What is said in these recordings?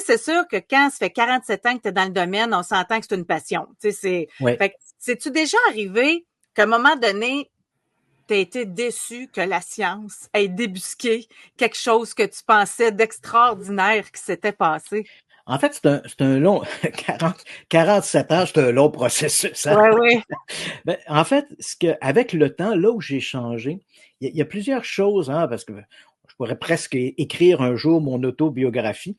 c'est sûr que quand ça fait 47 ans que tu es dans le domaine, on s'entend que c'est une passion. Tu sais, Oui. fait que, c'est-tu déjà arrivé qu'à un moment donné, t'as été déçu que la science ait débusqué quelque chose que tu pensais d'extraordinaire qui s'était passé? En fait, c'est un long 47 ans, c'est un long processus, hein? Ouais, ouais. Ben, en fait, avec le temps, là où j'ai changé, il y a plusieurs choses, hein, parce que je pourrais presque écrire un jour mon autobiographie.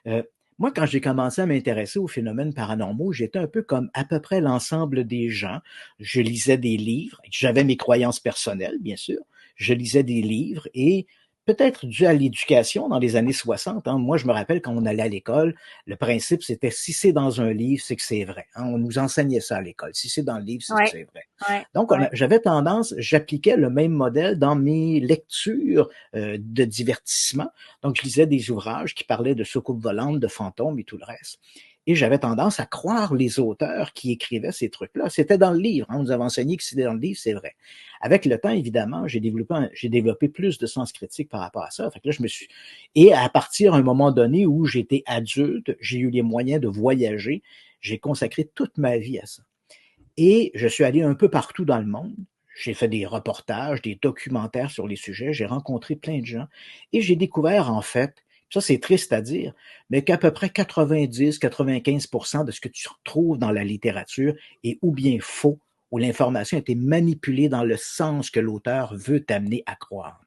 Euh, Moi, quand j'ai commencé à m'intéresser aux phénomènes paranormaux, j'étais un peu comme à peu près l'ensemble des gens. Je lisais des livres, j'avais mes croyances personnelles, bien sûr. Je lisais des livres et peut-être dû à l'éducation dans les années 60, hein. Moi, je me rappelle quand on allait à l'école, le principe, c'était si c'est dans un livre, c'est que c'est vrai, hein. On nous enseignait ça à l'école. Si c'est dans le livre, c'est que Ouais, c'est vrai. ouais, Donc, ouais. j'avais tendance, j'appliquais le même modèle dans mes lectures de divertissement. Donc, je lisais des ouvrages qui parlaient de soucoupes volantes, de fantômes et tout le reste. Et j'avais tendance à croire les auteurs qui écrivaient ces trucs-là. C'était dans le livre, hein. On nous avait enseigné que c'était dans le livre, c'est vrai. Avec le temps, évidemment, j'ai développé plus de sens critique par rapport à ça. Fait que là, et à partir d'un moment donné où j'étais adulte, j'ai eu les moyens de voyager, j'ai consacré toute ma vie à ça. Et je suis allé un peu partout dans le monde. J'ai fait des reportages, des documentaires sur les sujets. J'ai rencontré plein de gens et j'ai découvert, en fait, ça c'est triste à dire, mais qu'à peu près 90-95% de ce que tu retrouves dans la littérature est ou bien faux, ou l'information a été manipulée dans le sens que l'auteur veut t'amener à croire.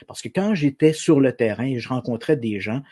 Parce que quand j'étais sur le terrain et je rencontrais des gens,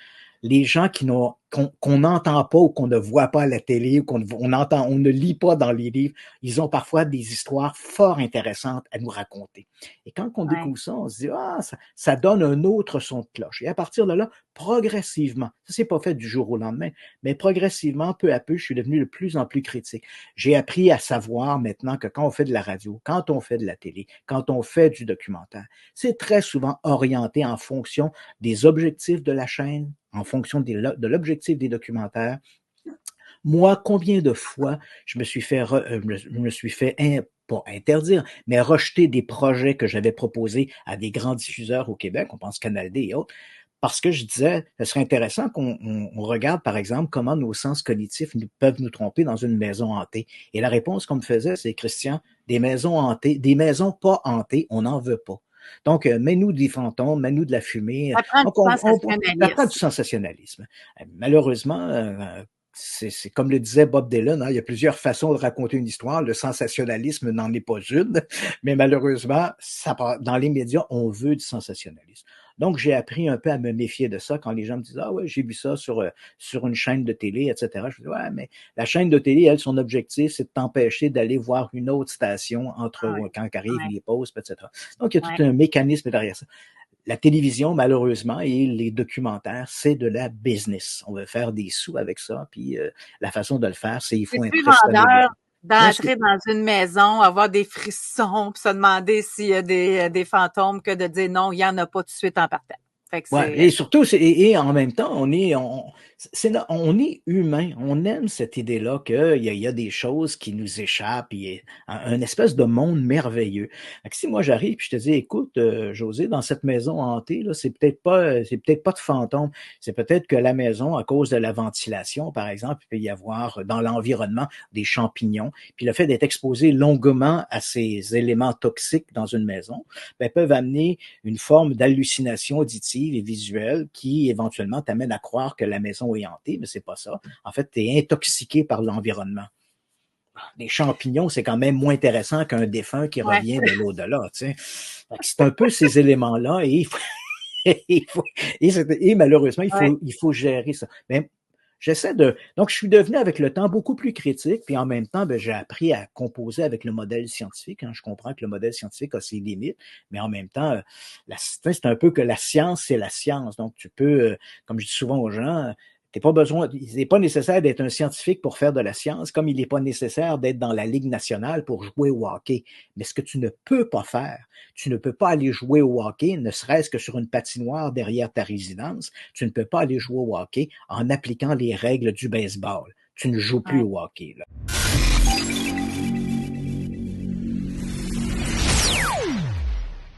les gens qu'on n'entend pas ou qu'on ne voit pas à la télé ou on ne lit pas dans les livres, ils ont parfois des histoires fort intéressantes à nous raconter. Et quand on Ouais. découvre ça, on se dit, ah, ça donne un autre son de cloche. Et à partir de là, progressivement, ça s'est pas fait du jour au lendemain, mais progressivement, peu à peu, je suis devenu de plus en plus critique. J'ai appris à savoir maintenant que quand on fait de la radio, quand on fait de la télé, quand on fait du documentaire, c'est très souvent orienté en fonction des objectifs de la chaîne, en fonction de l'objectif des documentaires. Moi, combien de fois je me suis fait, pas interdire, mais rejeter des projets que j'avais proposés à des grands diffuseurs au Québec, on pense Canal D et autres, parce que je disais, ce serait intéressant qu'on regarde, par exemple, comment nos sens cognitifs peuvent nous tromper dans une maison hantée. Et la réponse qu'on me faisait, c'est, Christian, des maisons hantées, des maisons pas hantées, on n'en veut pas. Donc, mets-nous des fantômes, mets-nous de la fumée. Ça prend du Donc, ça prend du sensationnalisme. sensationnalisme. Malheureusement, c'est comme le disait Bob Dylan, hein, il y a plusieurs façons de raconter une histoire. Le sensationnalisme n'en est pas une, mais malheureusement, dans les médias, on veut du sensationnalisme. Donc, j'ai appris un peu à me méfier de ça quand les gens me disent, ah ouais, j'ai vu ça sur une chaîne de télé, etc. Je dis, ouais, mais la chaîne de télé, elle, son objectif, c'est de t'empêcher d'aller voir une autre station Ah ouais, quand arrivent ouais, les pauses, etc. Donc, il y a ouais. tout un mécanisme derrière ça. La télévision, malheureusement, et les documentaires, c'est de la business. On veut faire des sous avec ça, puis la façon de le faire, c'est il C'est faut plus impressionner les vendeur gens. Moi, d'entrer dans une maison, avoir des frissons, puis se demander s'il y a des fantômes que de dire non, il n'y en a pas tout de suite en partant. Fait que ouais, c'est. et surtout, et en même temps, on est humain. On aime cette idée-là qu'il y a des choses qui nous échappent, il y a un espèce de monde merveilleux. Fait que si moi j'arrive et je te dis, écoute, José, dans cette maison hantée, là, c'est peut-être pas de fantômes. C'est peut-être que la maison, à cause de la ventilation, par exemple, il peut y avoir dans l'environnement des champignons. Puis le fait d'être exposé longuement à ces éléments toxiques dans une maison, ben, peuvent amener une forme d'hallucination auditive et visuelle qui éventuellement t'amène à croire que la maison est hantée, mais c'est pas ça. En fait, tu es intoxiqué par l'environnement. Les champignons, c'est quand même moins intéressant qu'un défunt qui Ouais. revient de l'au-delà, tu sais. C'est un peu ces éléments-là et il faut, et malheureusement, Ouais. il faut gérer ça. Mais donc je suis devenu avec le temps beaucoup plus critique, puis en même temps, ben, j'ai appris à composer avec le modèle scientifique, hein. Je comprends que le modèle scientifique a ses limites, mais en même temps, c'est un peu que la science, c'est la science. Donc tu peux, comme je dis souvent aux gens, il n'est pas nécessaire d'être un scientifique pour faire de la science, comme il n'est pas nécessaire d'être dans la Ligue nationale pour jouer au hockey. Mais ce que tu ne peux pas faire, tu ne peux pas aller jouer au hockey, ne serait-ce que sur une patinoire derrière ta résidence. Tu ne peux pas aller jouer au hockey en appliquant les règles du baseball. Tu ne joues plus Ouais. au hockey, là.